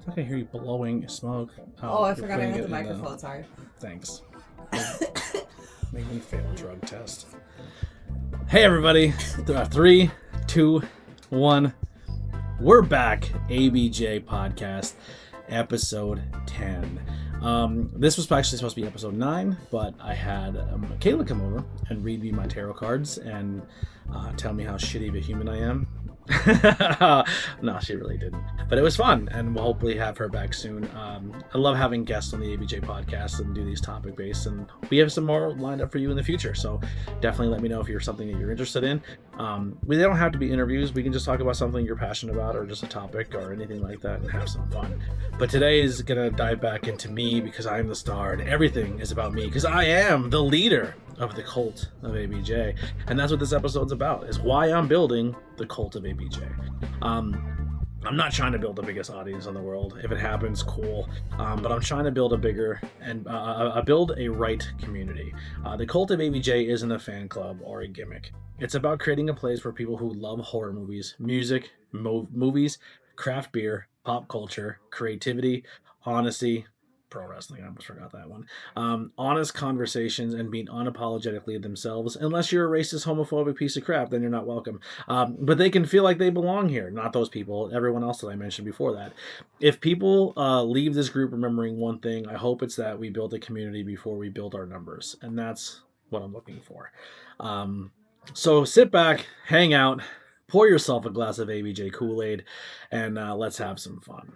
I can hear you blowing smoke. Oh, I you're forgot I putting had it the in microphone. Sorry. Thanks. Make me fail drug test. Hey everybody, 3, 2, 1. We're back. ABJ podcast, episode 10. This was actually supposed to be episode 9, but I had Kayla come over and read me my tarot cards and tell me how shitty of a human I am. No, she really didn't, but it was fun, and we'll hopefully have her back soon. I love having guests on the ABJ podcast and do these topic based, and we have some more lined up for you in the future, so definitely let me know if you're something that you're interested in. They don't have to be interviews. We can just talk about something you're passionate about or just a topic or anything like that and have some fun. But today is gonna dive back into me because I'm the star and everything is about me because I am the leader of the cult of ABJ, and that's what this episode's about, is why I'm building the cult of ABJ. I'm not trying to build the biggest audience in the world. If it happens, cool. But I'm trying to build a bigger and build a right community. The cult of ABJ isn't a fan club or a gimmick. It's about creating a place for people who love horror movies, music, movies, craft beer, pop culture, creativity, honesty, pro wrestling. I almost forgot that one. Honest conversations and being unapologetically themselves. Unless you're a racist, homophobic piece of crap, then you're not welcome. But they can feel like they belong here. Not those people. Everyone else that I mentioned before that. If people leave this group remembering one thing, I hope it's that we build a community before we build our numbers, and that's what I'm looking for. So sit back, hang out, pour yourself a glass of ABJ Kool-Aid, and let's have some fun.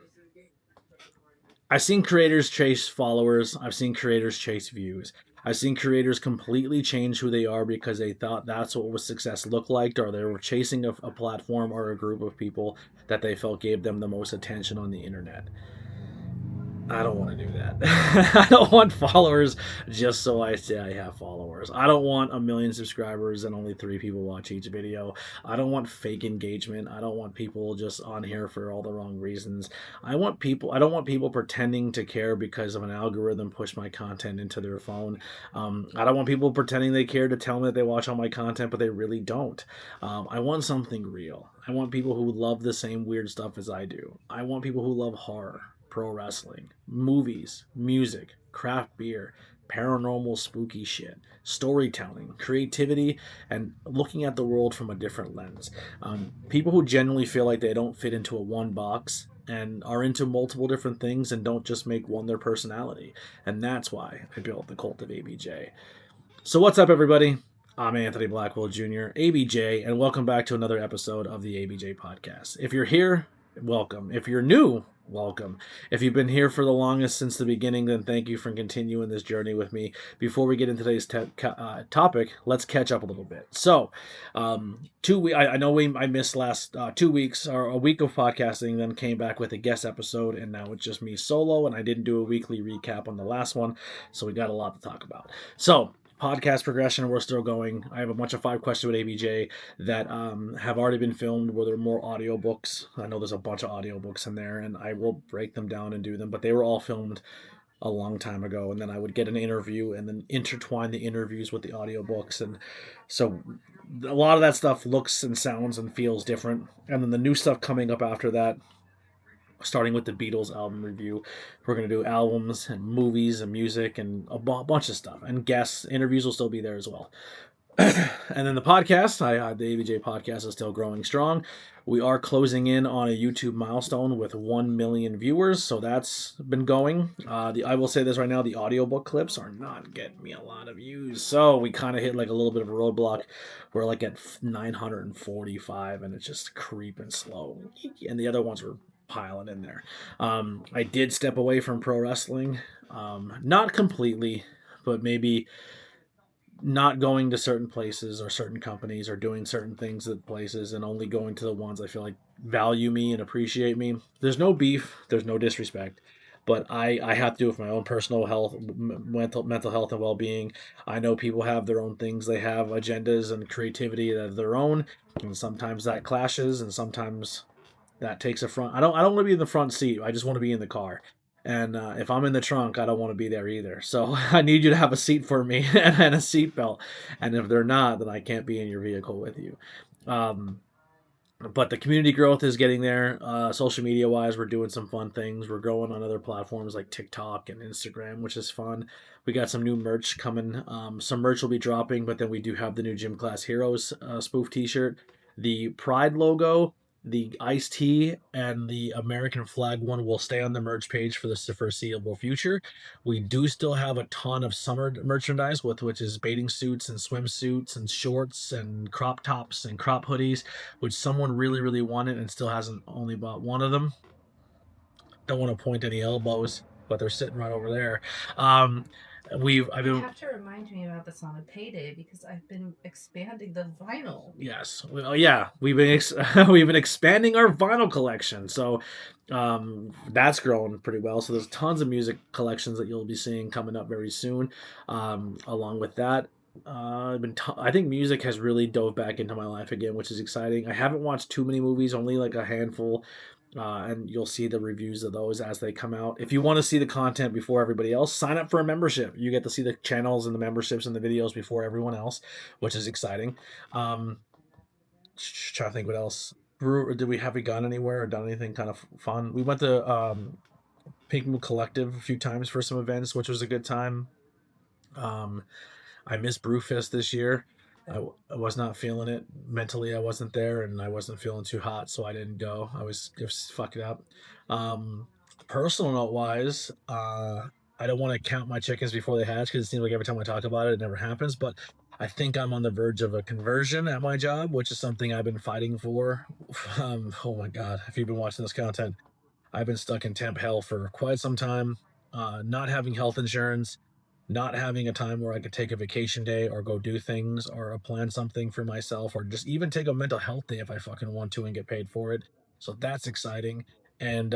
I've seen creators chase followers. I've seen creators chase views. I've seen creators completely change who they are because they thought that's what success looked like, or they were chasing a platform or a group of people that they felt gave them the most attention on the internet. I don't want to do that. I don't want followers just so I say I have followers. I don't want 1 million subscribers and only 3 people watch each video. I don't want fake engagement. I don't want people just on here for all the wrong reasons. I don't want people pretending to care because of an algorithm pushed my content into their phone. I don't want people pretending they care to tell me that they watch all my content, but they really don't. I want something real. I want people who love the same weird stuff as I do. I want people who love horror, pro wrestling, movies, music, craft beer, paranormal spooky shit, storytelling, creativity, and looking at the world from a different lens. People who genuinely feel like they don't fit into a one box and are into multiple different things and don't just make one their personality. And that's why I built the cult of ABJ. So what's up, everybody? I'm Anthony Blackwell Jr., ABJ, and welcome back to another episode of the ABJ podcast. If you're here, welcome. If you're new, welcome. If you've been here for the longest since the beginning, then thank you for continuing this journey with me. Before we get into today's topic, let's catch up a little bit. So, I know I missed last 2 weeks or a week of podcasting, then came back with a guest episode, and now it's just me solo, and I didn't do a weekly recap on the last one, so we got a lot to talk about. So, podcast progression, we're still going. I have a bunch of 5 questions with ABJ that have already been filmed where there are more audiobooks. I know there's a bunch of audiobooks in there, and I will break them down and do them, but they were all filmed a long time ago, and then I would get an interview and then intertwine the interviews with the audiobooks, and so a lot of that stuff looks and sounds and feels different. And then the new stuff coming up after that, starting with the Beatles album review. We're going to do albums and movies and music and a bunch of stuff. And guests, interviews will still be there as well. And then the podcast, the ABJ podcast is still growing strong. We are closing in on a YouTube milestone with 1 million viewers, so that's been going. I will say this right now, the audiobook clips are not getting me a lot of views, so we kind of hit like a little bit of a roadblock. We're like at 945, and it's just creeping slow. And the other ones were piling in there. I did step away from pro wrestling, not completely, but maybe not going to certain places or certain companies or doing certain things at places and only going to the ones I feel like value me and appreciate me. There's no beef, there's no disrespect, but I have to do it for my own personal health, mental health and well-being. I know people have their own things. They have agendas and creativity of their own, and sometimes that clashes, and sometimes that takes a front. I don't want to be in the front seat. I just want to be in the car. And if I'm in the trunk, I don't want to be there either. So I need you to have a seat for me and a seatbelt. And if they're not, then I can't be in your vehicle with you. Um, but the community growth is getting there. Social media wise, we're doing some fun things. We're growing on other platforms like TikTok and Instagram, which is fun. We got some new merch coming. Some merch will be dropping, but then we do have the new Gym Class Heroes spoof T-shirt, the Pride logo, the iced tea, and the American flag one will stay on the merch page for the foreseeable future. We do still have a ton of summer merchandise, with which is bathing suits and swimsuits and shorts and crop tops and crop hoodies, which someone really, really wanted and still hasn't only bought one of them. Don't want to point any elbows, but they're sitting right over there. Um, I've You been have to remind me about this on a payday because I've been expanding the vinyl. yes, well, yeah, we've been we've been expanding our vinyl collection, so that's growing pretty well. So there's tons of music collections that you'll be seeing coming up very soon. Along with that, I think music has really dove back into my life again, which is exciting. I haven't watched too many movies, only like a handful. And you'll see the reviews of those as they come out. If you want to see the content before everybody else, sign up for a membership. You get to see the channels and the memberships and the videos before everyone else, which is exciting. Um, Trying to think what else. Did we have we gone anywhere or done anything kind of fun? We went to Pink Moon Collective a few times for some events, which was a good time. Um, I missed Brewfest this year. I was not feeling it mentally. I wasn't there, and I wasn't feeling too hot, so I didn't go. I was just fucking up. Um, Personal note wise, I don't want to count my chickens before they hatch because it seems like every time I talk about it, it never happens. But I think I'm on the verge of a conversion at my job, which is something I've been fighting for. Oh my god, if you've been watching this content, I've been stuck in temp hell for quite some time. Not having health insurance, not having a time where I could take a vacation day or go do things or plan something for myself or just even take a mental health day if I fucking want to and get paid for it. So that's exciting. And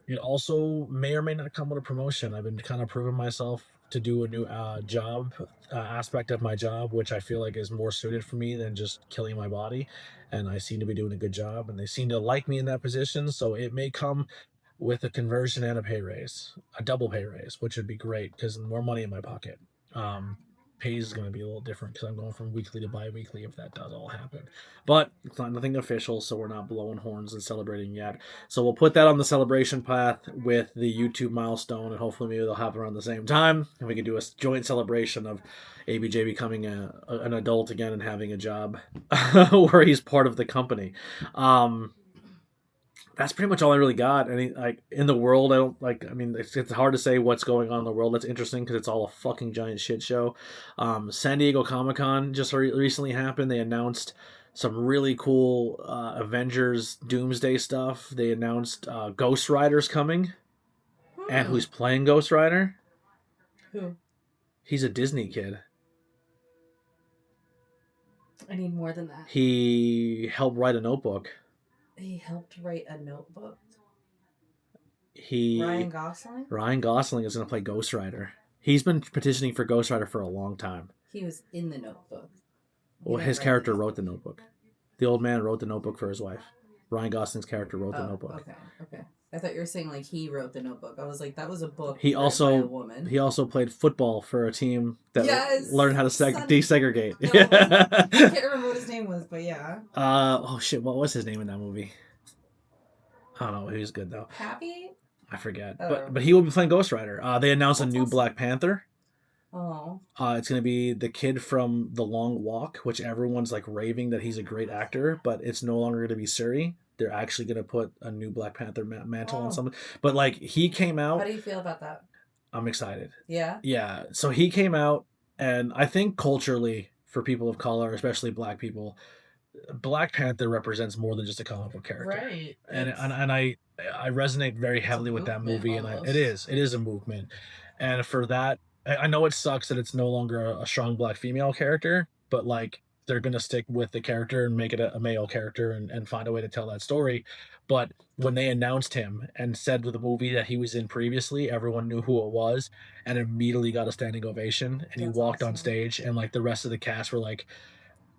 it also may or may not come with a promotion. I've been kind of proving myself to do a new job aspect of my job, which I feel like is more suited for me than just killing my body. And I seem to be doing a good job, and they seem to like me in that position. So it may come with a conversion and a pay raise, a double pay raise, which would be great because more money in my pocket. Um, Pay is going to be a little different because I'm going from weekly to bi-weekly if that does all happen. But it's not nothing official, so we're not blowing horns and celebrating yet. So we'll put that on the celebration path with the YouTube milestone, and hopefully maybe they'll happen around the same time, and we can do a joint celebration of ABJ becoming an adult again and having a job where he's part of the company. Um, that's pretty much all I really got. Any like in the world, I don't like. I mean, it's hard to say what's going on in the world. That's interesting because it's all a fucking giant shit show. San Diego Comic Con just recently happened. They announced some really cool Avengers Doomsday stuff. They announced Ghost Rider's coming, and who's playing Ghost Rider? Who? He's a Disney kid. I need more than that. He helped write a Notebook. He helped write a Notebook. Ryan Gosling is going to play Ghost Rider. He's been petitioning for Ghost Rider for a long time. He was in the Notebook. Well, his character wrote the Notebook. The old man wrote the Notebook for his wife. Ryan Gosling's character wrote the Notebook. Okay. I thought you were saying like he wrote the Notebook. I was like, that was a book. He also by a woman. He also played football for a team that learned how to desegregate. No, I can't remember what his name was, but yeah. Oh shit! What was his name in that movie? I don't know. He was good though. Happy? I forget. But he will be playing Ghost Rider. They announced a new Black Panther. Oh. It's going to be the kid from The Long Walk, which everyone's like raving that he's a great actor, but it's no longer going to be Suri. They're actually going to put a new Black Panther mantle on something. But like he came out. How do you feel about that? I'm excited. Yeah? Yeah. So he came out, and I think culturally, for people of color, especially black people, Black Panther represents more than just a comic book character. Right. And I resonate very heavily with that movie, and it is a movement. And for that, I know it sucks that it's no longer a strong black female character, but like they're gonna stick with the character and make it a male character and find a way to tell that story. But when they announced him and said with the movie that he was in previously, everyone knew who it was and immediately got a standing ovation. And he walked on stage, and like the rest of the cast were like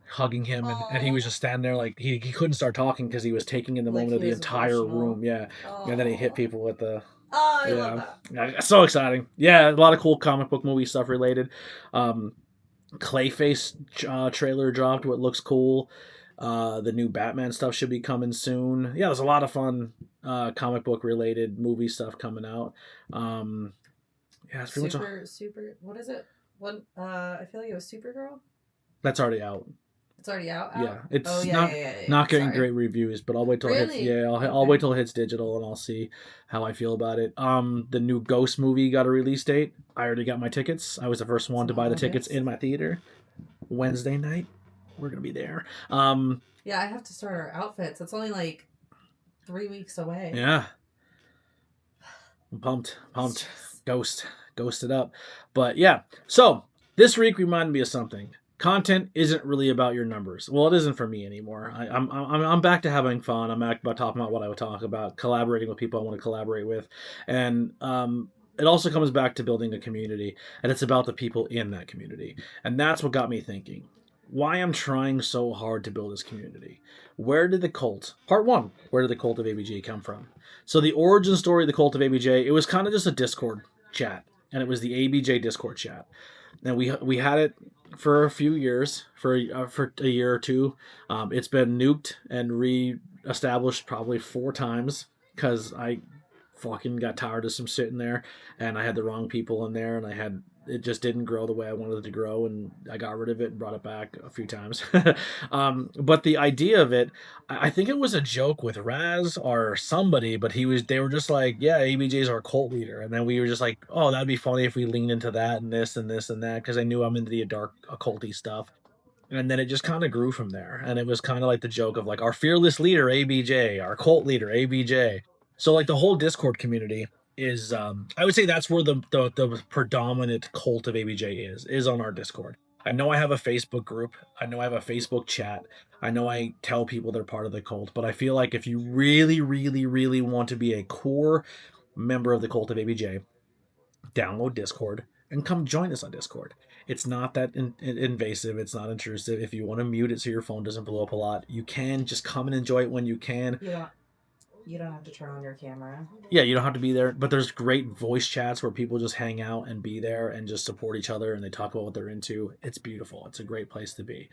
hugging him, and he was just standing there like he couldn't start talking because he was taking in the moment of the entire room. Yeah. And then he hit people with the I love Yeah. that. Yeah, so exciting. Yeah, a lot of cool comic book movie stuff related. Um, Clayface trailer dropped, what looks cool. The new Batman stuff should be coming soon. Yeah, there's a lot of fun comic book related movie stuff coming out. Um, yeah, it's pretty much Super. What is it? One. I feel like it was Supergirl. that's already out. It's already out. Yeah, Oh it's yeah, not yeah, yeah, yeah. not getting Sorry. great reviews, but I'll wait till it hits. Really? Yeah, I'll Okay. wait till it hits digital and I'll see how I feel about it. The new Ghost movie got a release date. I already got my tickets. I was the first one It's to in buy the tickets August. in my theater. Wednesday night, we're gonna be there. Yeah, I have to start our outfits. It's only like 3 weeks away. Yeah, I'm pumped. Ghosted up. But yeah, so this week reminded me of something. Content isn't really about your numbers. Well, it isn't for me anymore. I'm back to having fun. I'm back about talking about what I would talk about, collaborating with people I want to collaborate with, and it also comes back to building a community, and it's about the people in that community, and that's what got me thinking. Why I'm trying so hard to build this community. Where did the cult, part one, where did the cult of ABJ come from? So the origin story of the cult of ABJ, it was kind of just a Discord chat, and it was the ABJ Discord chat, and we had it for a few years, for a year or two. It's been nuked and re-established probably 4 times because I fucking got tired of some shit in there, and I had the wrong people in there, and I had it just didn't grow the way I wanted it to grow, and I got rid of it and brought it back a few times. But the idea of it, I think it was a joke with Raz or somebody, but they were just like, yeah, ABJ's our cult leader, and then we were just like, oh, that'd be funny if we leaned into that and this and this and that, because I knew I'm into the dark occulty stuff. And then it just kind of grew from there, and it was kind of like the joke of like our fearless leader ABJ, our cult leader ABJ. So like the whole Discord community is, I would say that's where the predominant cult of ABJ is on our Discord. I know I have a Facebook group. I know I have a Facebook chat. I know I tell people they're part of the cult, but I feel like if you really, really, really want to be a core member of the cult of ABJ, download Discord and come join us on Discord. It's not that invasive. It's not intrusive. If you want to mute it so your phone doesn't blow up a lot, you can just come and enjoy it when you can. You don't have to turn on your camera. Yeah, you don't have to be there, but there's great voice chats where people just hang out and be there and just support each other and they talk about what they're into. It's beautiful. It's a great place to be.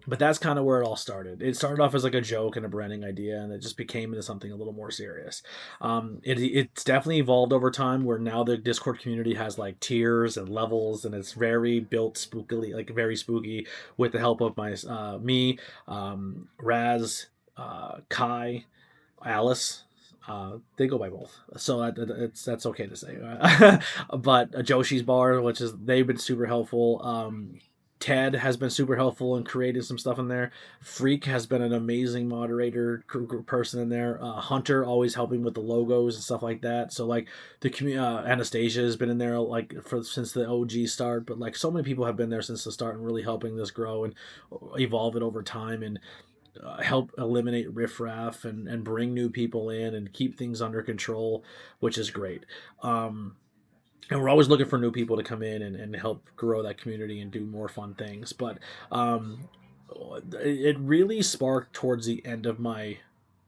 But that's kind of where it all started. It started off as like a joke and a branding idea, and it just became into something a little more serious. It's definitely evolved over time, where now the Discord community has like tiers and levels, and it's very built spookily, like very spooky, with the help of me, Raz, Kai, Alice. They go by both, so that's okay to say. But Joshi's bar, which is they've been super helpful. Ted has been super helpful in creating some stuff in there. Freak has been an amazing moderator person in there. Hunter always helping with the logos and stuff like that. So like Anastasia has been in there like since the OG start, but like so many people have been there since the start and really helping this grow and evolve it over time and help eliminate riffraff and bring new people in and keep things under control, which is great. And we're always looking for new people to come in and help grow that community and do more fun things. But it really sparked towards the end of my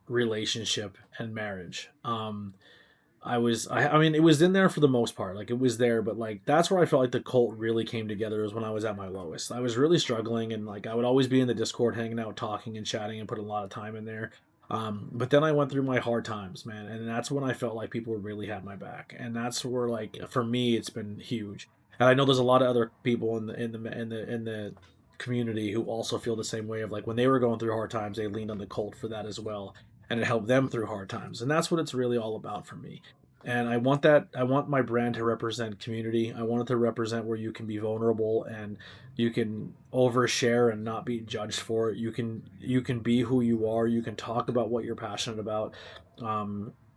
relationship and marriage. I mean, it was in there for the most part. Like, it was there, but, like, that's where I felt like the cult really came together, is when I was at my lowest. I was really struggling, and, like, I would always be in the Discord hanging out, talking and chatting and putting a lot of time in there. But then I went through my hard times, man, and that's when I felt like people really had my back. And that's where, like, for me, it's been huge. And I know there's a lot of other people in the community who also feel the same way, of like when they were going through hard times, they leaned on the cult for that as well, and it helped them through hard times. And that's what it's really all about for me. And I want my brand to represent community. I want it to represent where you can be vulnerable and you can overshare and not be judged for it. You can be who you are. You can talk about what you're passionate about.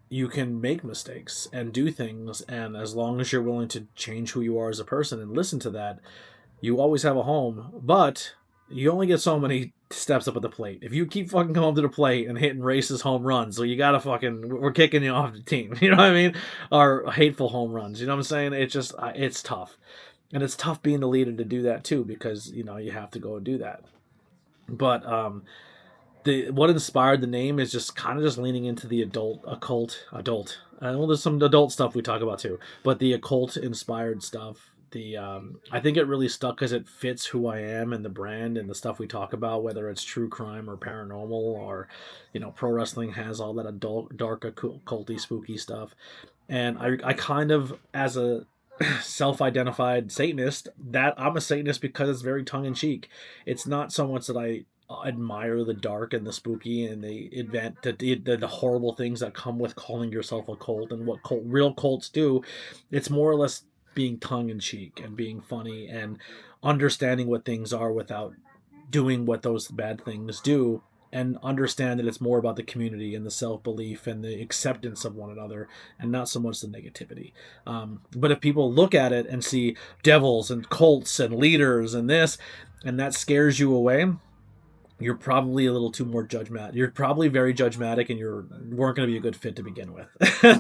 You can make mistakes and do things, and as long as you're willing to change who you are as a person and listen to that, you always have a home. But you only get so many steps up at the plate. If you keep fucking coming to the plate and hitting racist home runs, so you gotta we're kicking you off the team. You know what I mean? Or hateful home runs. You know what I'm saying? It's tough, and it's tough being the leader to do that too, because you have to go and do that. But the what inspired the name is just kind of just leaning into the adult. Well, there's some adult stuff we talk about too, but the occult inspired stuff. The I think it really stuck because it fits who I am and the brand and the stuff we talk about, whether it's true crime or paranormal or, pro wrestling has all that adult, dark, occulty, spooky stuff. And I kind of, as a self-identified Satanist, that I'm a Satanist because it's very tongue-in-cheek. It's not so much that I admire the dark and the spooky and the event that the horrible things that come with calling yourself a cult and what real cults do. It's more or less being tongue-in-cheek and being funny and understanding what things are without doing what those bad things do, and understand that it's more about the community and the self-belief and the acceptance of one another and not so much the negativity. But if people look at it and see devils and cults and leaders and this, and that scares you away, you're probably a little too more judgmatic. You're probably very judgmatic, and you weren't going to be a good fit to begin with.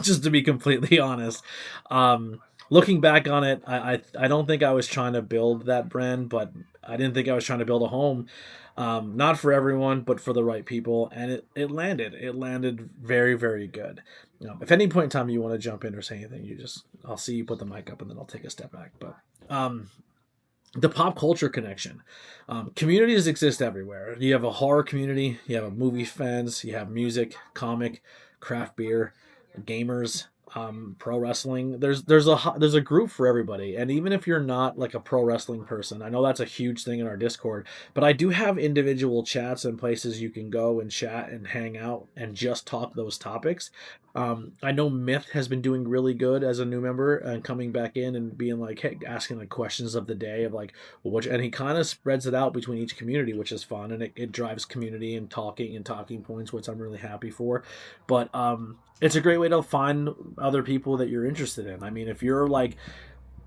Just to be completely honest. Looking back on it, I don't think I was trying to build that brand, but I didn't think I was trying to build a home. Not for everyone, but for the right people, and it landed. It landed very, very good. If at any point in time you want to jump in or say anything, I'll see you put the mic up, and then I'll take a step back. But the pop culture connection. Communities exist everywhere. You have a horror community, you have a movie fans, you have music, craft beer, gamers, pro wrestling. There's a group for everybody. And even if you're not like a pro wrestling person, I know that's a huge thing in our Discord, but I do have individual chats and places you can go and chat and hang out and just talk those topics. I know Myth has been doing really good as a new member and coming back in and being like, hey, asking like questions of the day of like, well, and he kind of spreads it out between each community, which is fun, and it drives community and talking points, which I'm really happy for. But it's a great way to find other people that you're interested in. I mean, if you're like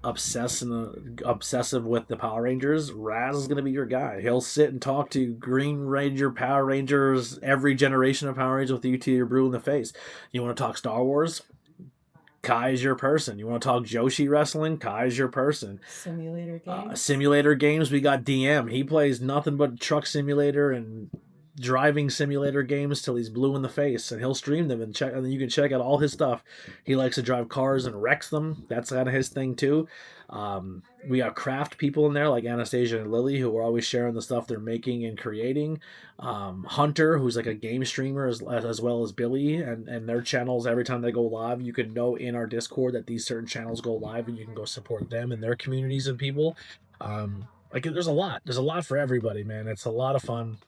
obsessive with the Power Rangers, Raz is going to be your guy. He'll sit and talk to Green Ranger, Power Rangers, every generation of Power Rangers with you to your brew in the face. You want to talk Star Wars? Kai is your person. You want to talk Joshi wrestling? Kai is your person. Simulator games. We got DM. He plays nothing but truck simulator and driving simulator games till he's blue in the face, and he'll stream them and check, and then you can check out all his stuff. He likes to drive cars and wrecks them. That's kind of his thing too. We got craft people in there like Anastasia and Lily, who are always sharing the stuff they're making and creating. Hunter, who's like a game streamer, as well as Billy, and their channels, every time they go live, you can know in our Discord that these certain channels go live, and you can go support them and their communities of people. Like there's a lot for everybody, man. It's a lot of fun,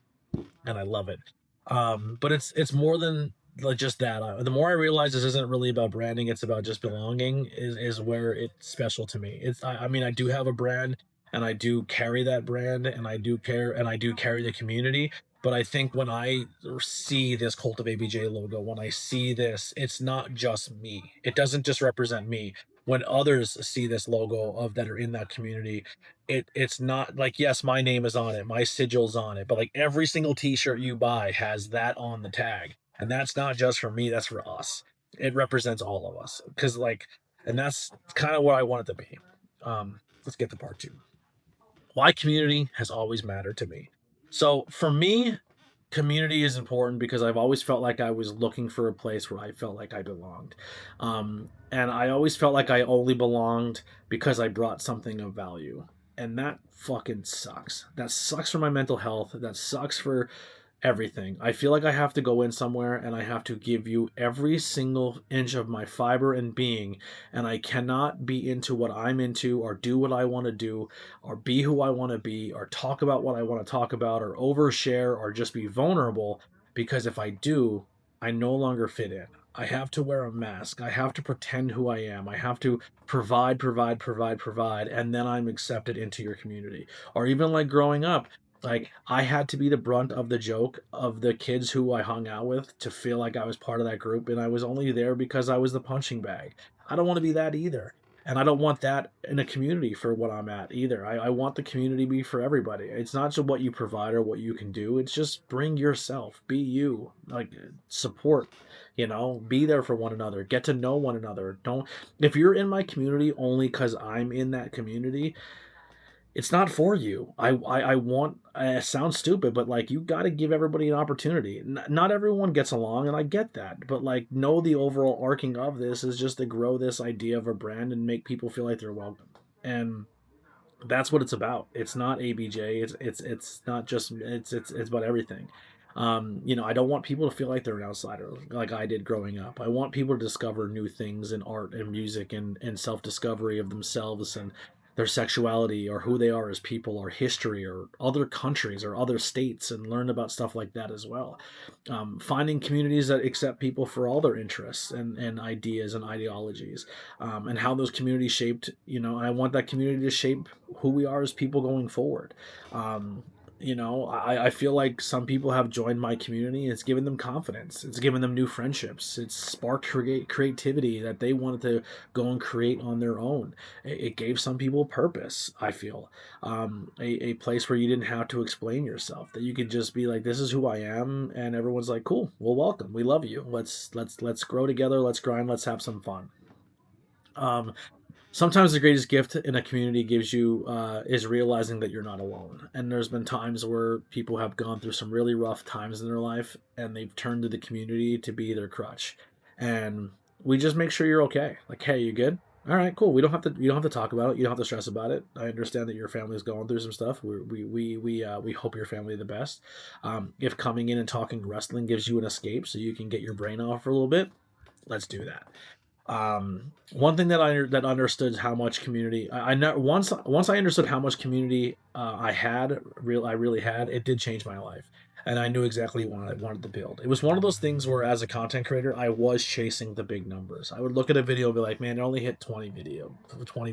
and I love it. But it's more than like just that. The more I realize this isn't really about branding; it's about just belonging. Is where it's special to me. I mean, I do have a brand, and I do carry that brand, and I do care, and I do carry the community. But I think when I see this Cult of ABJ logo, when I see this, it's not just me. It doesn't just represent me. When others see this logo of that are in that community, it's not like, yes, my name is on it, my sigil's on it, but like every single t-shirt you buy has that on the tag, and that's not just for me, that's for us. It represents all of us, because like, and that's kind of what I want it to be. Let's get to part two. Why community has always mattered to me. So for me, community is important because I've always felt like I was looking for a place where I felt like I belonged. And I always felt like I only belonged because I brought something of value. And that fucking sucks. That sucks for my mental health. That sucks for everything. I feel like I have to go in somewhere and I have to give you every single inch of my fiber and being, and I cannot be into what I'm into or do what I want to do or be who I want to be or talk about what I want to talk about or overshare or just be vulnerable, because if I do, I no longer fit in. I have to wear a mask. I have to pretend who I am. I have to provide, and then I'm accepted into your community. Or even like growing up, like I had to be the brunt of the joke of the kids who I hung out with to feel like I was part of that group, and I was only there because I was the punching bag. I don't want to be that either. And I don't want that in a community for what I'm at either. I want the community to be for everybody. It's not just what you provide or what you can do. It's just bring yourself, be you, like support, be there for one another, get to know one another. Don't, if you're in my community only because I'm in that community, it's not for you. I want, it sounds stupid, but like you got to give everybody an opportunity. Not everyone gets along, and I get that. But like, know the overall arcing of this is just to grow this idea of a brand and make people feel like they're welcome. And that's what it's about. It's not ABJ. It's not just it's about everything. I don't want people to feel like they're an outsider, like I did growing up. I want people to discover new things in art and music and self discovery of themselves and their sexuality or who they are as people or history or other countries or other states and learn about stuff like that as well. Finding communities that accept people for all their interests and ideas and ideologies, and how those communities shaped, I want that community to shape who we are as people going forward. Um, I feel like some people have joined my community and it's given them confidence. It's given them new friendships. It's sparked creativity that they wanted to go and create on their own. It gave some people purpose, I feel. A place where you didn't have to explain yourself, that you could just be like, this is who I am. And everyone's like, cool, well, welcome. We love you. Let's grow together. Let's grind. Let's have some fun. Um, Sometimes the greatest gift in a community gives you is realizing that you're not alone. And there's been times where people have gone through some really rough times in their life, and they've turned to the community to be their crutch. And we just make sure you're okay. Like, hey, you good? All right, cool. We don't have to. You don't have to talk about it. You don't have to stress about it. I understand that your family is going through some stuff. We hope your family the best. If coming in and talking wrestling gives you an escape, so you can get your brain off for a little bit, let's do that. One thing that understood how much community I know once I understood how much community I really had, it did change my life, and I knew exactly what I wanted to build. It was one of those things where, as a content creator, I was chasing the big numbers. I would look at a video and be like, man, it only hit 20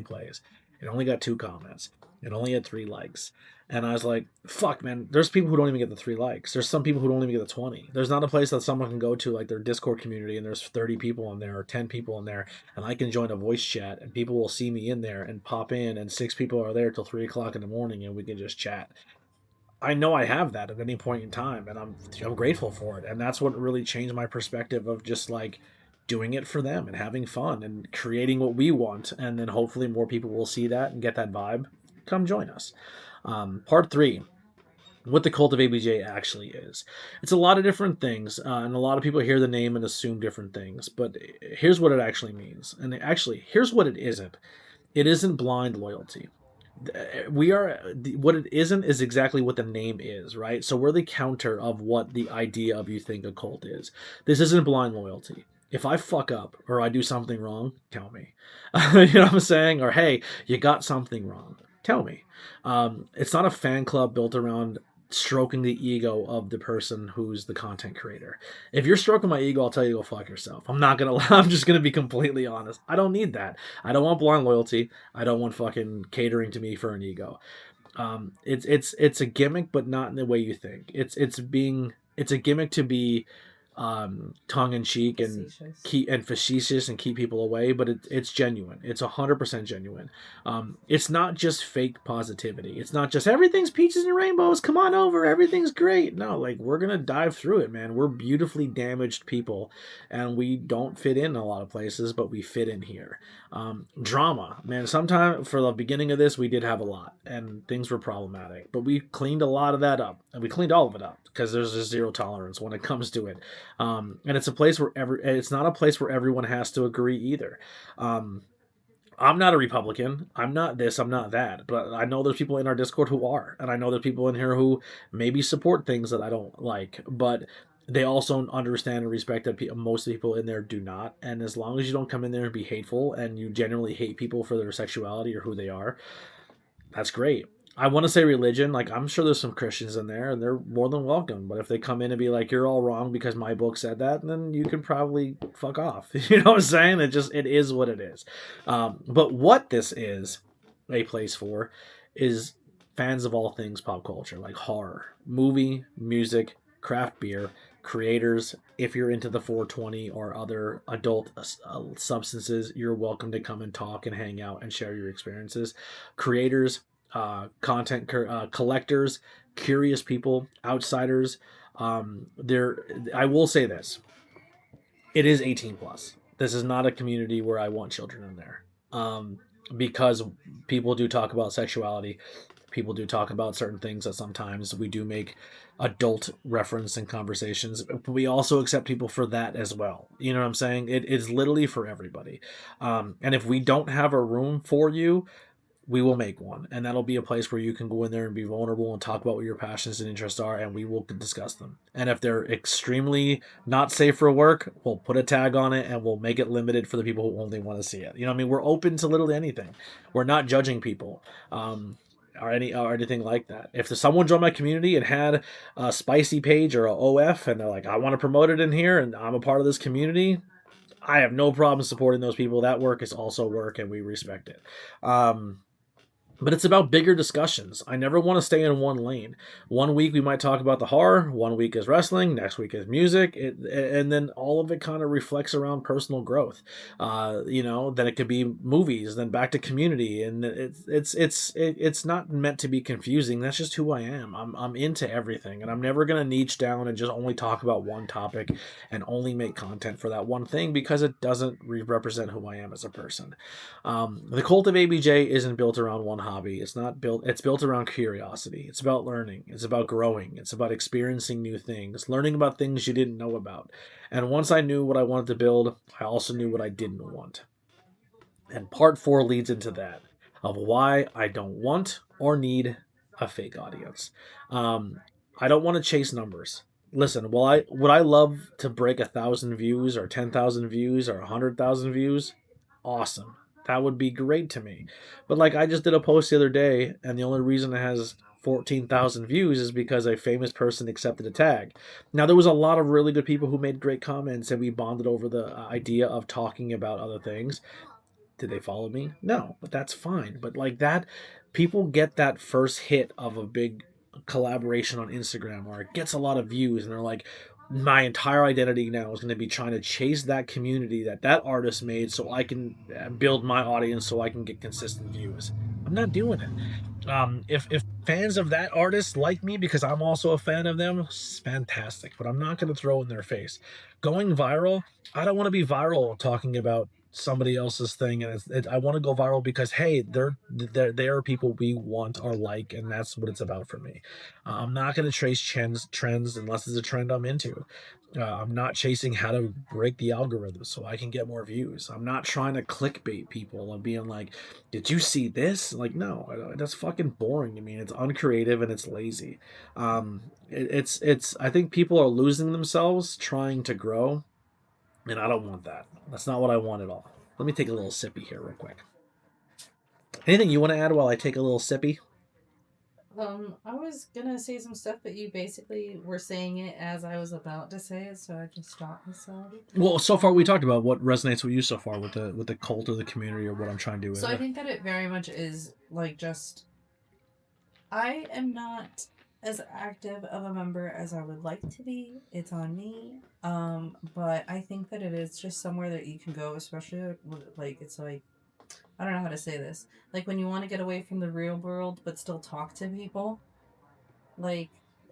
plays, it only got 2 comments, it only had 3 likes. And I was like, fuck, man, there's people who don't even get the 3 likes. There's some people who don't even get the 20. There's not a place that someone can go to, like their Discord community, and there's 30 people in there or 10 people in there, and I can join a voice chat, and people will see me in there and pop in, and 6 people are there till 3 o'clock in the morning, and we can just chat. I know I have that at any point in time, and I'm grateful for it. And that's what really changed my perspective of just like doing it for them and having fun and creating what we want. And then hopefully more people will see that and get that vibe. Come join us. Part three, what the cult of ABJ actually is. It's a lot of different things, and a lot of people hear the name and assume different things. But here's what it actually means, and actually, here's what it isn't. It isn't blind loyalty. We are what it isn't is exactly what the name is, right? So we're the counter of what the idea of you think a cult is. This isn't blind loyalty. If I fuck up or I do something wrong, tell me. You know what I'm saying? Or hey, you got something wrong, tell me. It's not a fan club built around stroking the ego of the person who's the content creator. If you're stroking my ego, I'll tell you to go fuck yourself. I'm not gonna I'm just gonna be completely honest. I don't need that. I don't want blind loyalty. I don't want fucking catering to me for an ego. It's a gimmick, but not in the way you think. It's a gimmick to be tongue in cheek and Facetious. keep and facetious and keep people away, but it's genuine. It's 100% genuine. It's not just fake positivity. It's not just everything's peaches and rainbows. Come on over, everything's great. No, like we're gonna dive through it, man. We're beautifully damaged people, and we don't fit in a lot of places, but we fit in here. Drama, man. Sometime for the beginning of this, we did have a lot, and things were problematic, but we cleaned a lot of that up, and we cleaned all of it up because there's just zero tolerance when it comes to it. And it's a place where it's not a place where everyone has to agree either. Um, I'm not a Republican. I'm not this. I'm not that. But I know there's people in our Discord who are, and I know there's people in here who maybe support things that I don't like, but they also understand and respect that most people in there do not. And as long as you don't come in there and be hateful and you genuinely hate people for their sexuality or who they are, that's great. I want to say religion. Like, I'm sure there's some Christians in there, and they're more than welcome. But if they come in and be like, "You're all wrong because my book said that," then you can probably fuck off. You know what I'm saying? It is what it is. But what this is a place for is fans of all things pop culture, like horror, movie, music, craft beer, creators. If you're into the 420 or other adult substances, you're welcome to come and talk and hang out and share your experiences. Creators, content collectors, curious people, outsiders. There, I will say this: it is 18 plus. This is not a community where I want children in there, because people do talk about sexuality. People do talk about certain things that sometimes we do make adult reference in conversations, but we also accept people for that as well. You know what I'm saying? It's literally for everybody. And if we don't have a room for you, we will make one, and that'll be a place where you can go in there and be vulnerable and talk about what your passions and interests are, and we will discuss them. And if they're extremely not safe for work, we'll put a tag on it and we'll make it limited for the people who only want to see it. You know what I mean? We're open to literally anything. We're not judging people. Or anything like that. If someone joined my community and had a spicy page or a OF and they're like, I want to promote it in here and I'm a part of this community, I have no problem supporting those people. That work is also work and we respect it. But it's about bigger discussions. I never want to stay in one lane. One week we might talk about the horror, one week is wrestling, next week is music, and then all of it kind of reflects around personal growth. Then it could be movies, then back to community, and it's not meant to be confusing. That's just who I am. I'm into everything, and I'm never gonna niche down and just only talk about one topic and only make content for that one thing because it doesn't represent who I am as a person. The cult of ABJ isn't built around one hobby. It's built around curiosity. It's about learning. It's about growing. It's about experiencing new things, learning about things you didn't know about. And once I knew what I wanted to build, I also knew what I didn't want. And part 4 leads into that of why I don't want or need a fake audience. I don't want to chase numbers. Listen, would I love to break 1,000 views or 10,000 views or 100,000 views? Awesome. That would be great to me. But like I just did a post the other day, and the only reason it has 14,000 views is because a famous person accepted a tag. Now, there was a lot of really good people who made great comments, and we bonded over the idea of talking about other things. Did they follow me? No, but that's fine. But like that, people get that first hit of a big collaboration on Instagram, or it gets a lot of views, and they're like, my entire identity now is going to be trying to chase that community that artist made so I can build my audience so I can get consistent views. I'm not doing it. If fans of that artist like me because I'm also a fan of them, it's fantastic. But I'm not going to throw in their face. Going viral, I don't want to be viral talking about somebody else's thing, and I want to go viral because hey, they are people we want or like, and that's what it's about for me. I'm not going to trace trends unless it's a trend I'm into. I'm not chasing how to break the algorithm so I can get more views. I'm not trying to clickbait people and being like, "Did you see this?" Like, no, that's fucking boring to me. It's uncreative and it's lazy. It's. I think people are losing themselves trying to grow, and I don't want that. That's not what I want at all. Let me take a little sippy here real quick. Anything you want to add while I take a little sippy? I was gonna say some stuff, but you basically were saying it as I was about to say it, so I just stopped myself. Well, so far we talked about what resonates with you so far with the cult or the community or what I'm trying to do with So it. I think that it very much is like just I am not as active of a member as I would like to be. It's on me. But I think that it is just somewhere that you can go, especially like it's like I don't know how to say this. Like when you want to get away from the real world but still talk to people, like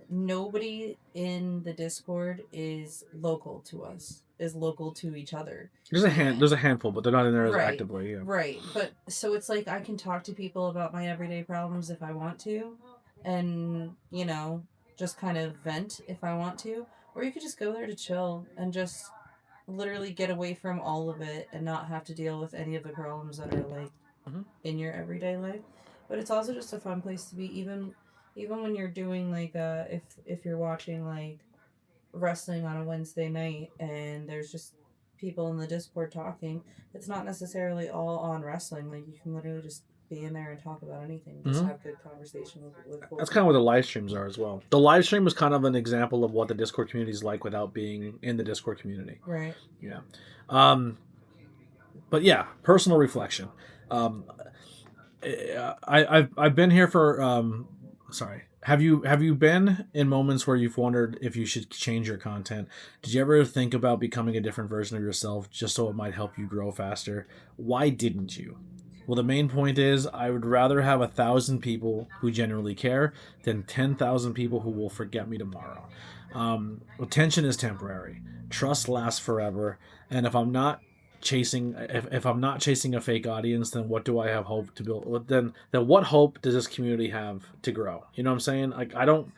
nobody in the Discord is local to us, is local to each other. There's a handful, but they're not in there as Right. actively. Yeah. Right. But so it's like I can talk to people about my everyday problems if I want to, and just kind of vent if I want to, or you could just go there to chill and just literally get away from all of it and not have to deal with any of the problems that are like in your everyday life. But it's also just a fun place to be, even when you're doing like if you're watching like wrestling on a Wednesday night and there's just people in the Discord talking. It's not necessarily all on wrestling. Like you can literally just be in there and talk about anything. Just have good conversation with That's kind of what the live streams are as well. The live stream was kind of an example of what the Discord community is like without being in the Discord community. Right. Yeah. But yeah, personal reflection. I've been here for sorry. Have you been in moments where you've wondered if you should change your content? Did you ever think about becoming a different version of yourself just so it might help you grow faster? Why didn't you? Well, the main point is I would rather have 1,000 people who genuinely care than 10,000 people who will forget me tomorrow. Attention is temporary. Trust lasts forever. And if I'm not chasing, if I'm not chasing a fake audience, then what do I have hope to build? Then what hope does this community have to grow? You know what I'm saying? Like I don't,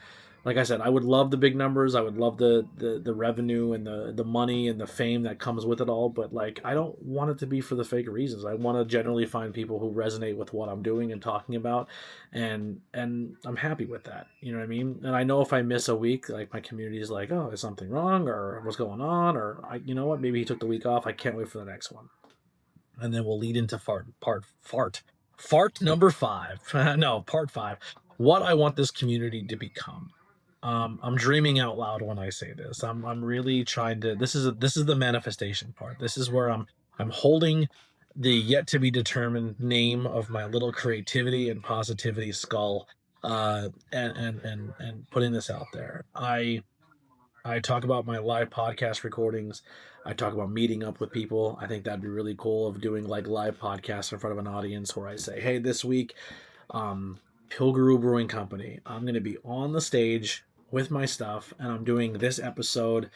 like I said, I would love the big numbers. I would love the revenue and the money and the fame that comes with it all. But like, I don't want it to be for the fake reasons. I want to generally find people who resonate with what I'm doing and talking about, and I'm happy with that. You know what I mean? And I know if I miss a week, like my community is like, oh, is something wrong or what's going on, or you know what, maybe he took the week off. I can't wait for the next one, and then we'll lead into fart number 5. No, part 5. What I want this community to become. I'm dreaming out loud when I say this. I'm really trying to. This is the manifestation part. This is where I'm holding the yet to be determined name of my little creativity and positivity skull, and putting this out there. I talk about my live podcast recordings. I talk about meeting up with people. I think that'd be really cool of doing like live podcasts in front of an audience where I say, hey, this week, Pilguru Brewing Company, I'm going to be on the stage with my stuff and I'm doing this episode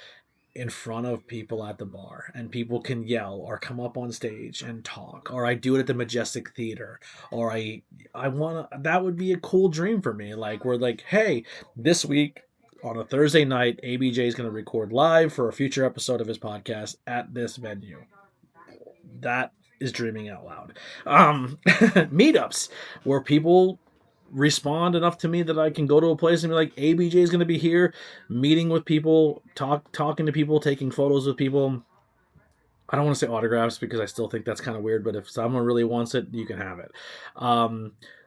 in front of people at the bar, and people can yell or come up on stage and talk, or I do it at the Majestic Theater, or I want to, that would be a cool dream for me. Like we're like, hey, this week on a Thursday night, ABJ is going to record live for a future episode of his podcast at this venue. That is dreaming out loud. Meetups where people respond enough to me that I can go to a place and be like, ABJ is going to be here, meeting with people, talking to people, taking photos with people. I don't want to say autographs because I still think that's kind of weird, but if someone really wants it, you can have it.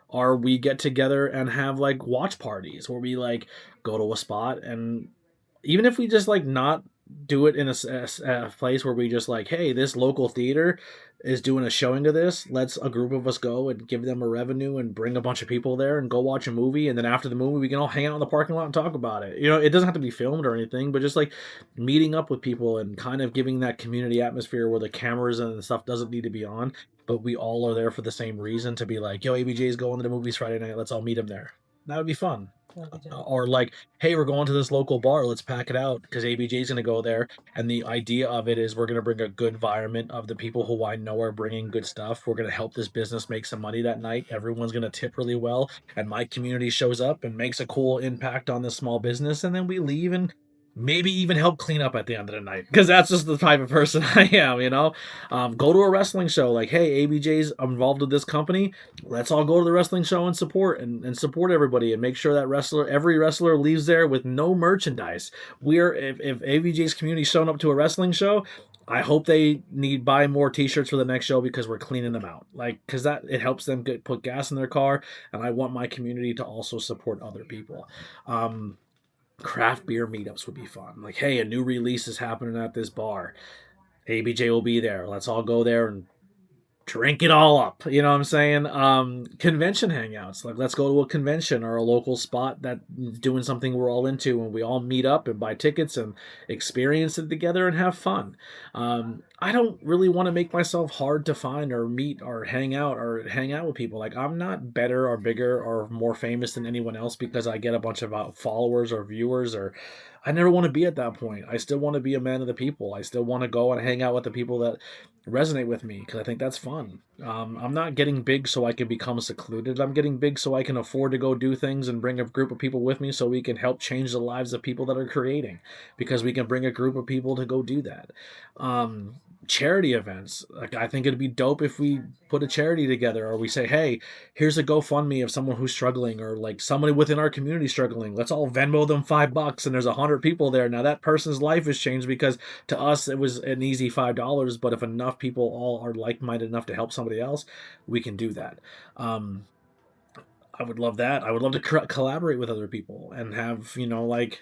Or we get together and have like watch parties where we like go to a spot, and even if we just like not do it in a place where we just like, hey, this local theater is doing a showing of this, let's a group of us go and give them a revenue and bring a bunch of people there and go watch a movie, and then after the movie we can all hang out in the parking lot and talk about it. You know, it doesn't have to be filmed or anything, but just like meeting up with people and kind of giving that community atmosphere where the cameras and stuff doesn't need to be on, but we all are there for the same reason, to be like, yo, ABJ is going to the movies Friday night, let's all meet him there. That would be fun. Or like, hey, we're going to this local bar, let's pack it out because ABJ is going to go there. And the idea of it is we're going to bring a good environment of the people who I know are bringing good stuff. We're going to help this business make some money that night. Everyone's going to tip really well, and my community shows up and makes a cool impact on this small business, and then we leave and maybe even help clean up at the end of the night, because that's just the type of person I am, you know. Go to a wrestling show, like, hey, ABJ's involved with this company, let's all go to the wrestling show and support everybody, and make sure that every wrestler leaves there with no merchandise. If ABJ's community showing up to a wrestling show, I hope they need buy more t-shirts for the next show because we're cleaning them out, like, because that it helps them put gas in their car, and I want my community to also support other people. Craft beer meetups would be fun. Like, hey, a new release is happening at this bar. ABJ will be there. Let's all go there and drink it all up. You know what I'm saying? Convention hangouts. Like, let's go to a convention or a local spot that's doing something we're all into, and we all meet up and buy tickets and experience it together and have fun. I don't really want to make myself hard to find or meet or hang out with people. Like, I'm not better or bigger or more famous than anyone else because I get a bunch of followers or viewers, or I never want to be at that point. I still want to be a man of the people. I still want to go and hang out with the people that resonate with me because I think that's fun. I'm not getting big so I can become secluded. I'm getting big so I can afford to go do things and bring a group of people with me so we can help change the lives of people that are creating, because we can bring a group of people to go do that. Charity events. Like, I think it'd be dope if we put a charity together, or we say, hey, here's a GoFundMe of someone who's struggling, or like somebody within our community struggling. Let's all Venmo them $5, and there's 100 people there. Now that person's life has changed because to us it was an easy $5, but if enough people all are like-minded enough to help somebody else, we can do that. I would love that. I would love to collaborate with other people and have, like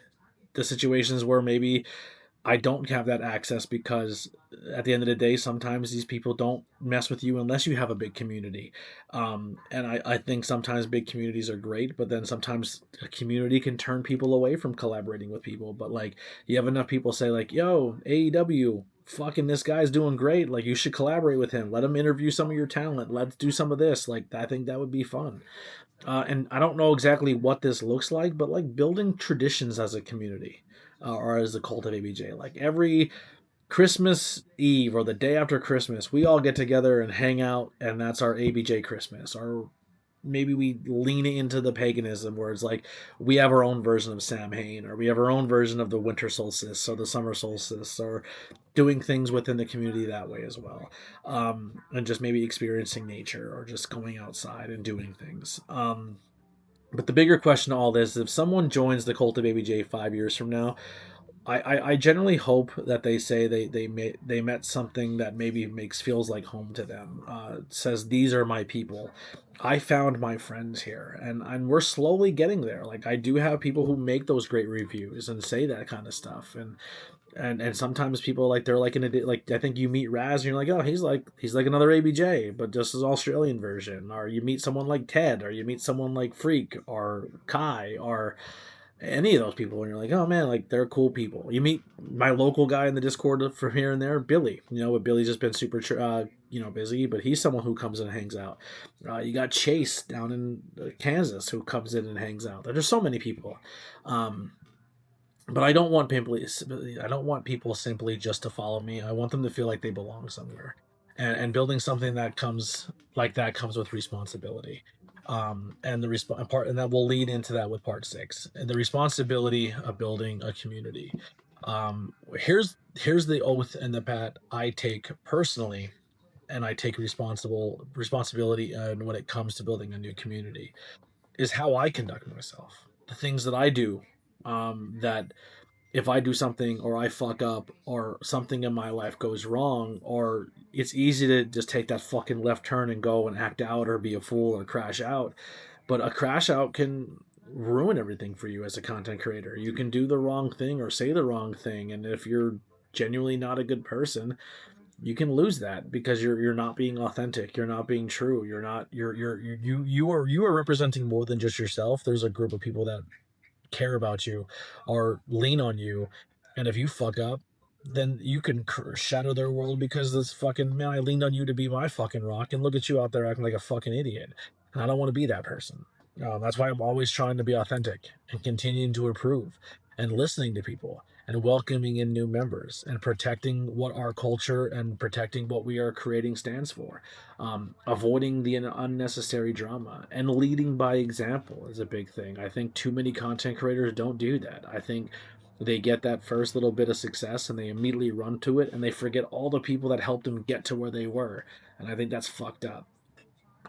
the situations where maybe I don't have that access, because at the end of the day, sometimes these people don't mess with you unless you have a big community. And I think sometimes big communities are great, but then sometimes a community can turn people away from collaborating with people. But like, you have enough people say like, yo, AEW, fucking this guy's doing great. Like, you should collaborate with him. Let him interview some of your talent. Let's do some of this. Like, I think that would be fun. And I don't know exactly what this looks like, but like building traditions as a community. Or as the cult of ABJ. Like, every Christmas Eve or the day after Christmas, we all get together and hang out, and that's our ABJ Christmas. Or maybe we lean into the paganism where it's like we have our own version of Samhain, or we have our own version of the winter solstice or the summer solstice, or doing things within the community that way as well. And just maybe experiencing nature or just going outside and doing things. But the bigger question to all this is if someone joins the cult of ABJ 5 years from now, I generally hope that they say they met something that maybe makes feels like home to them. Says these are my people. I found my friends here, and we're slowly getting there. Like I do have people who make those great reviews and say that kind of stuff, and sometimes people like they're like like I think you meet Raz and you're like, oh, he's like another ABJ but just his Australian version. Or you meet someone like Ted, or you meet someone like Freak or Kai or any of those people, and you're like, oh man, like they're cool people. You meet my local guy in the Discord from here and there, Billy. But Billy's just been super, busy, but he's someone who comes in and hangs out. You got Chase down in Kansas who comes in and hangs out. There's so many people, but I don't want people simply just to follow me. I want them to feel like they belong somewhere, and building something that comes like that comes with responsibility. And the part, and that will lead into that with part 6, and the responsibility of building a community. Here's the oath and the pat I take personally, and I take responsibility, and when it comes to building a new community, is how I conduct myself, the things that I do, that if I do something or I fuck up or something in my life goes wrong, or it's easy to just take that fucking left turn and go and act out or be a fool or crash out. But a crash out can ruin everything for you as a content creator. You can do the wrong thing or say the wrong thing, and if you're genuinely not a good person, you can lose that because you're not being authentic, you're not being true, you are representing more than just yourself. There's a group of people that care about you or lean on you, and if you fuck up, then you can shatter their world because this fucking man, I leaned on you to be my fucking rock, and look at you out there acting like a fucking idiot. And I don't want to be that person. That's why I'm always trying to be authentic and continuing to improve and listening to people and welcoming in new members and protecting what our culture and protecting what we are creating stands for. Avoiding the unnecessary drama and leading by example is a big thing. I think too many content creators don't do that. I think they get that first little bit of success and they immediately run to it and they forget all the people that helped them get to where they were. And I think that's fucked up.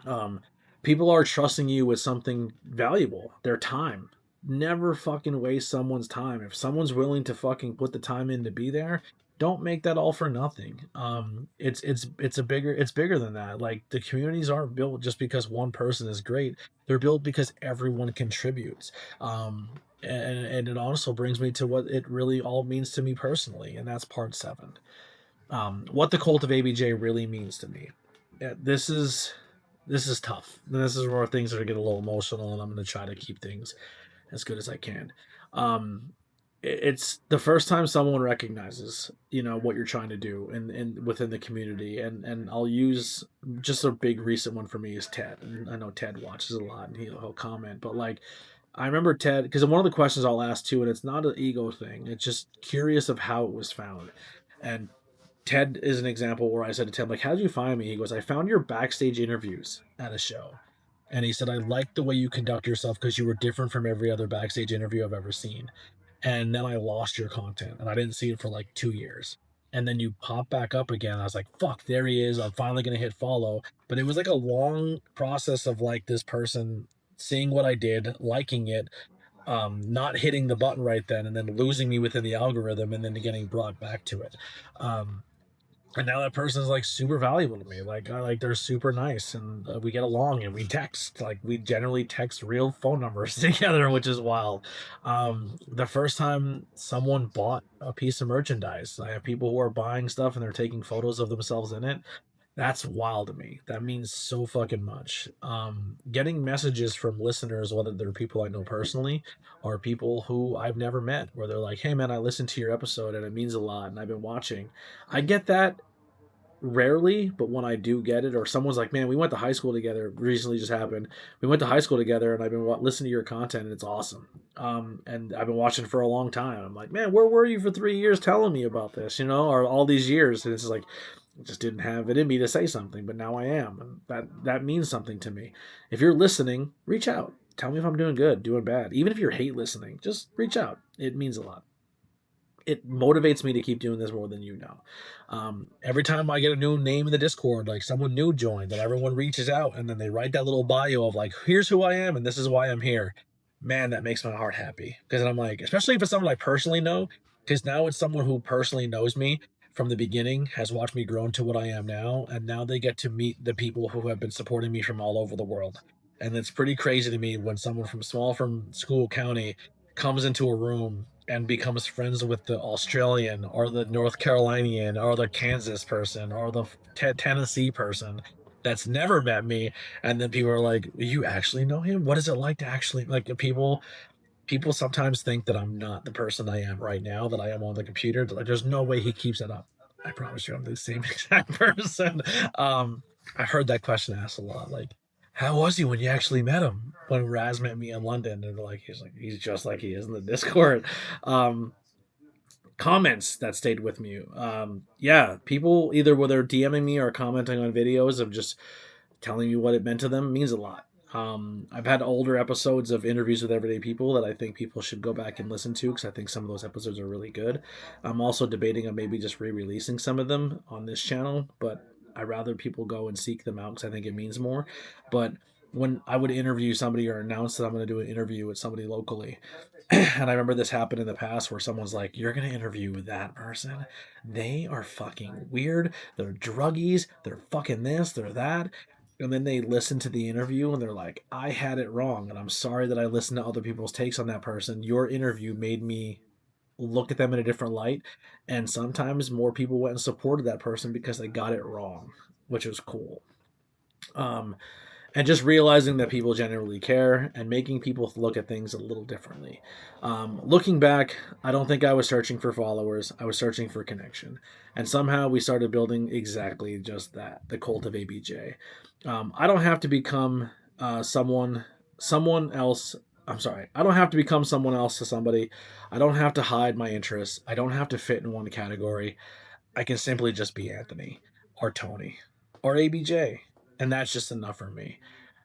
Um, People are trusting you with something valuable, their time. Never fucking waste someone's time. If someone's willing to fucking put the time in to be there, don't make that all for nothing. It's bigger than that. Like the communities aren't built just because one person is great. They're built because everyone contributes. And it also brings me to what it really all means to me personally, and that's part 7. What the cult of ABJ really means to me. This is tough. This is where things are gonna get a little emotional, and I'm gonna try to keep things as good as I can. Um, it's the first time someone recognizes, what you're trying to do, and within the community, and I'll use just a big recent one for me is Ted. And I know Ted watches a lot, and he'll comment, but like. I remember Ted because one of the questions I'll ask too, and it's not an ego thing. It's just curious of how it was found, and Ted is an example where I said to Ted, like, how did you find me? He goes, I found your backstage interviews at a show. And he said, I liked the way you conduct yourself because you were different from every other backstage interview I've ever seen. And then I lost your content and I didn't see it for like 2 years. And then you pop back up again. I was like, fuck, there he is. I'm finally going to hit follow. But it was like a long process of like this person seeing what I did, liking it, not hitting the button right then, and then losing me within the algorithm and then getting brought back to it. Um, and now that person is like super valuable to me. Like they're super nice, and we get along, and we text. Like we generally text real phone numbers together, which is wild. The first time someone bought a piece of merchandise, I have people who are buying stuff and they're taking photos of themselves in it. That's wild to me. That means so fucking much. Getting messages from listeners, whether they're people I know personally or people who I've never met, where they're like, "Hey man, I listened to your episode and it means a lot, and I've been watching." I get that rarely, but when I do get it, or someone's like, "Man, we went to high school together." Recently, just happened. We went to high school together, and I've been listening to your content, and it's awesome. And I've been watching for a long time. I'm like, "Man, where were you for 3 years telling me about this?" Or all these years, and it's just like, I just didn't have it in me to say something, but now I am, and that means something to me. If you're listening, reach out. Tell me if I'm doing good, doing bad. Even if you hate listening, just reach out. It means a lot. It motivates me to keep doing this more than you know. Every time I get a new name in the Discord, like someone new joined, and everyone reaches out and then they write that little bio of like, here's who I am and this is why I'm here. Man, that makes my heart happy. Because I'm like, especially if it's someone I personally know, because now it's someone who personally knows me from the beginning, has watched me grow into what I am now, and now they get to meet the people who have been supporting me from all over the world. And it's pretty crazy to me when someone from school county comes into a room and becomes friends with the Australian or the North Carolinian or the Kansas person or the Tennessee person that's never met me, and then people are like, "You actually know him? What is it like to actually like people sometimes think that I'm not the person I am right now, that I am on the computer. Like, there's no way he keeps it up. I promise you, I'm the same exact person. I heard that question asked a lot. Like, how was he when you actually met him? When Raz met me in London, and he's just like he is in the Discord. Um, Comments that stayed with me. Yeah, people either whether DMing me or commenting on videos of just telling you what it meant to them means a lot. I've had older episodes of interviews with everyday people that I think people should go back and listen to because I think some of those episodes are really good. I'm also debating on maybe just re-releasing some of them on this channel, but I'd rather people go and seek them out because I think it means more. But when I would interview somebody or announce that I'm going to do an interview with somebody locally, and I remember this happened in the past where someone's like, "You're going to interview that person? They are fucking weird. They're druggies. They're fucking this. They're that." And then they listen to the interview and they're like, "I had it wrong. And I'm sorry that I listened to other people's takes on that person. Your interview made me look at them in a different light." And sometimes more people went and supported that person because they got it wrong, which was cool. Um, and just realizing that people generally care and making people look at things a little differently. Looking back, I don't think I was searching for followers. I was searching for connection. And somehow we started building exactly just that, the cult of ABJ. I don't have to become someone else. I'm sorry. I don't have to become someone else to somebody. I don't have to hide my interests. I don't have to fit in one category. I can simply just be Anthony or Tony or ABJ. And that's just enough for me.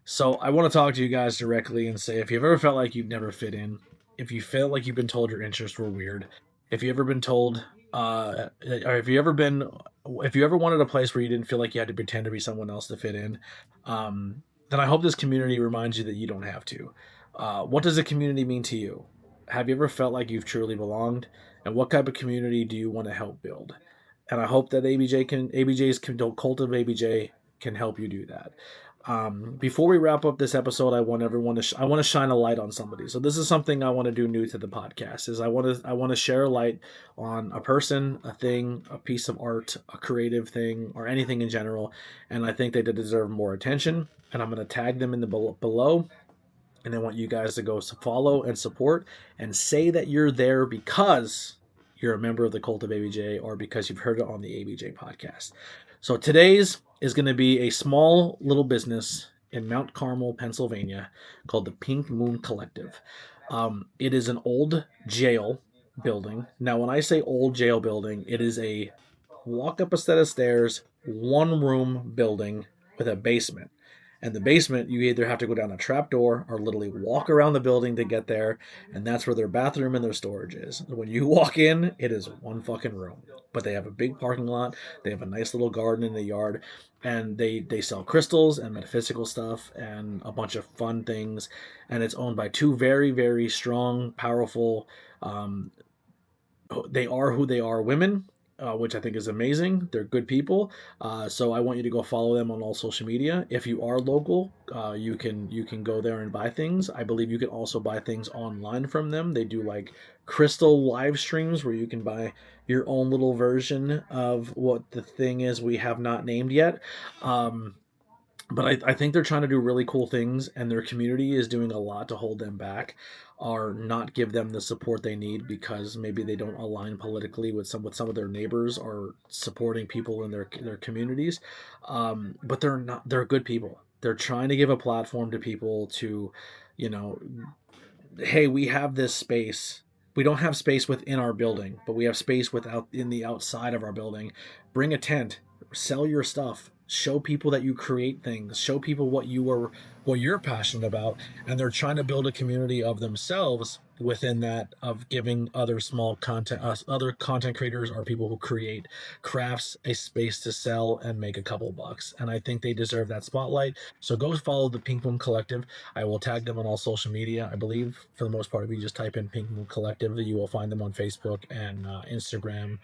So I want to talk to you guys directly and say if you've ever felt like you've never fit in, if you felt like you've been told your interests were weird, if you ever been told, or if you ever wanted a place where you didn't feel like you had to pretend to be someone else to fit in, then I hope this community reminds you that you don't have to. What does a community mean to you? Have you ever felt like you've truly belonged? And what type of community do you want to help build? And I hope that ABJ's cult of ABJ can help you do that. Before we wrap up this episode, I want everyone to I want to shine a light on somebody. So this is something I want to do new to the podcast. Is I want to share a light on a person, a thing, a piece of art, a creative thing, or anything in general. And I think they deserve more attention. And I'm going to tag them in the below. And I want you guys to go follow and support and say that you're there because you're a member of the Cult of ABJ or because you've heard it on the ABJ podcast. So today's is going to be a small little business in Mount Carmel, Pennsylvania called the Pink Moon Collective. It is an old jail building. Now, when I say old jail building, it is a walk up a set of stairs, one room building with a basement. And the basement, you either have to go down a trap door or literally walk around the building to get there. And that's where their bathroom and their storage is. When you walk in, it is one fucking room. But they have a big parking lot. They have a nice little garden in the yard. And they sell crystals and metaphysical stuff and a bunch of fun things. And it's owned by two very, very strong, powerful, they are who they are women, which I think is amazing. They're good people, so I want you to go follow them on all social media. If you are local, you can go there and buy things. I believe you can also buy things online from them. They do like crystal live streams where you can buy your own little version of what the thing is we have not named yet. but I think they're trying to do really cool things, and their community is doing a lot to hold them back or not give them the support they need because maybe they don't align politically with some of their neighbors or supporting people in their communities. But they're good people. They're trying to give a platform to people to, you know, hey, we have this space. We don't have space within our building, but we have space without in the outside of our building. Bring a tent, sell your stuff, show people that you create things, show people what you're passionate about, and they're trying to build a community of themselves within that of giving other small content other content creators or people who create crafts a space to sell and make a couple bucks. And I think they deserve that spotlight. So go follow the Pink Boom Collective. I will tag them on all social media. I believe for the most part, if you just type in Pink Boom Collective, you will find them on Facebook and Instagram.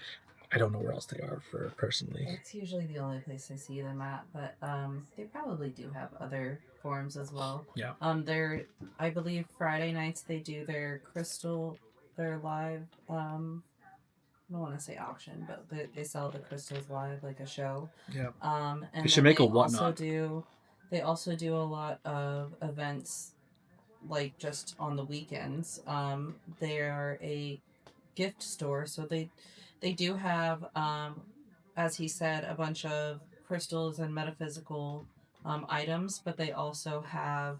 I don't know where else they are for personally. It's usually the only place I see them at, but they probably do have other forums as well. Yeah. I believe Friday nights they do their their live. I don't want to say auction, but they sell the crystals live like a show. Yeah. And they should make a whatnot. whatnot. They also do a lot of events, like just on the weekends. They are a gift store, so they do have, as he said, a bunch of crystals and metaphysical items, but they also have.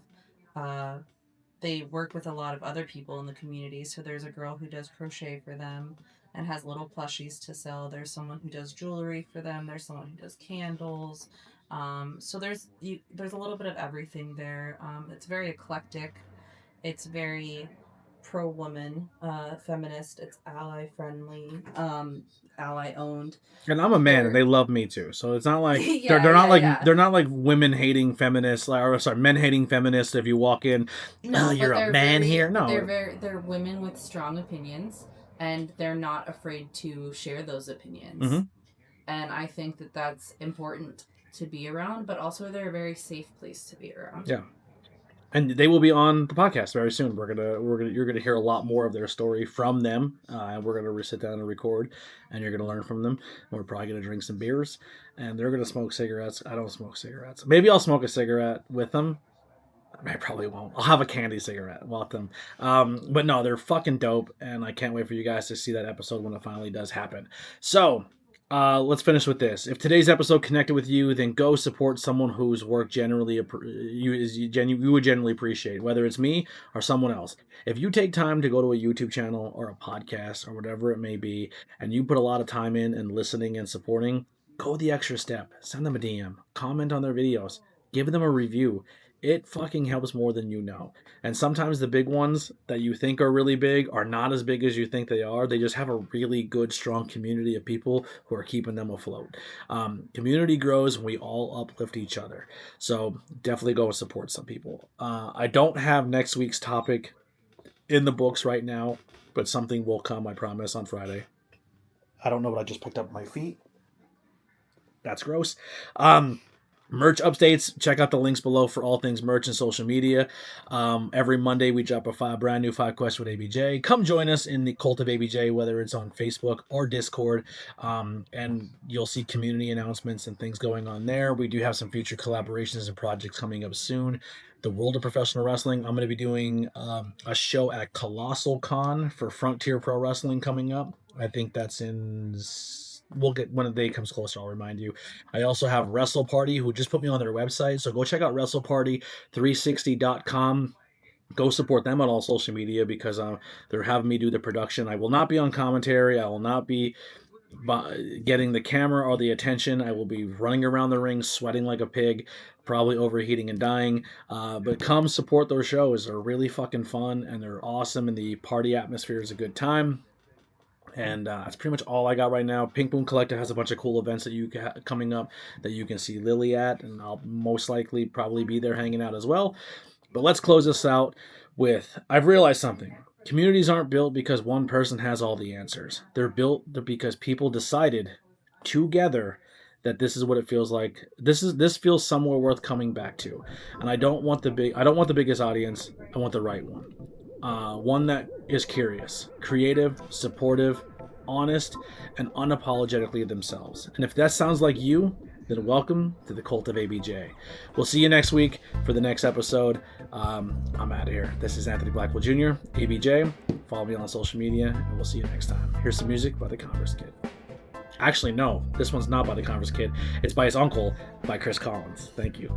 They work with a lot of other people in the community. So there's a girl who does crochet for them and has little plushies to sell. There's someone who does jewelry for them. There's someone who does candles. So there's a little bit of everything there. It's very eclectic. It's very pro woman, feminist. It's ally friendly, ally owned. And I'm a man, and they love me too. So it's not like they're not like women hating feminists, or sorry, men hating feminists. If you walk in, no, you're a man here. No, they're women with strong opinions, and they're not afraid to share those opinions. Mm-hmm. And I think that that's important to be around, but also they're a very safe place to be around. Yeah. And they will be on the podcast very soon. You're gonna hear a lot more of their story from them. We're gonna sit down and record, and you're gonna learn from them. And we're probably gonna drink some beers, and they're gonna smoke cigarettes. I don't smoke cigarettes. Maybe I'll smoke a cigarette with them. I probably won't. I'll have a candy cigarette with them. But no, they're fucking dope, and I can't wait for you guys to see that episode when it finally does happen. So. Let's finish with this. If today's episode connected with you, then go support someone whose work you would generally appreciate, whether it's me or someone else. If you take time to go to a YouTube channel or a podcast or whatever it may be, and you put a lot of time in and listening and supporting, go the extra step. Send them a DM, comment on their videos, give them a review. It fucking helps more than you know. And sometimes the big ones that you think are really big are not as big as you think they are. They just have a really good, strong community of people who are keeping them afloat. Community grows when we all uplift each other. So definitely go and support some people. I don't have next week's topic in the books right now, but something will come, I promise, on Friday. I don't know what I just picked up my feet. That's gross. Merch updates, check out the links below for all things merch and social media. Every Monday we drop a brand new 5 quests with ABJ. Come join us in the Cult of ABJ, whether it's on Facebook or Discord, and you'll see community announcements and things going on there. We do have some future collaborations and projects coming up soon. The world of professional wrestling, I'm going to be doing a show at Colossal Con for Frontier Pro Wrestling coming up. I think that's in... We'll get when the day comes closer. I'll remind you. I also have Wrestle Party, who just put me on their website. So go check out WrestleParty360.com. Go support them on all social media because they're having me do the production. I will not be on commentary. I will not be getting the camera or the attention. I will be running around the ring, sweating like a pig, probably overheating and dying. But come support those shows. They're really fucking fun and they're awesome. And the party atmosphere is a good time. And that's pretty much all I got right now. Pink Boom Collective has a bunch of cool events that coming up that you can see Lily at, and I'll most likely probably be there hanging out as well. But let's close this out with, I've realized something. Communities aren't built because one person has all the answers. They're built because people decided together that this is what it feels like. This feels somewhere worth coming back to. And I don't want the biggest audience. I want the right one. One that is curious, creative, supportive, honest, and unapologetically themselves. And if that sounds like you, then welcome to the cult of ABJ. We'll see you next week for the next episode. I'm out of here. This is Anthony Blackwell Jr., ABJ. Follow me on social media, and we'll see you next time. Here's some music by the Converse Kid. Actually, no, this one's not by the Converse Kid. It's by his uncle, by Chris Collins. Thank you.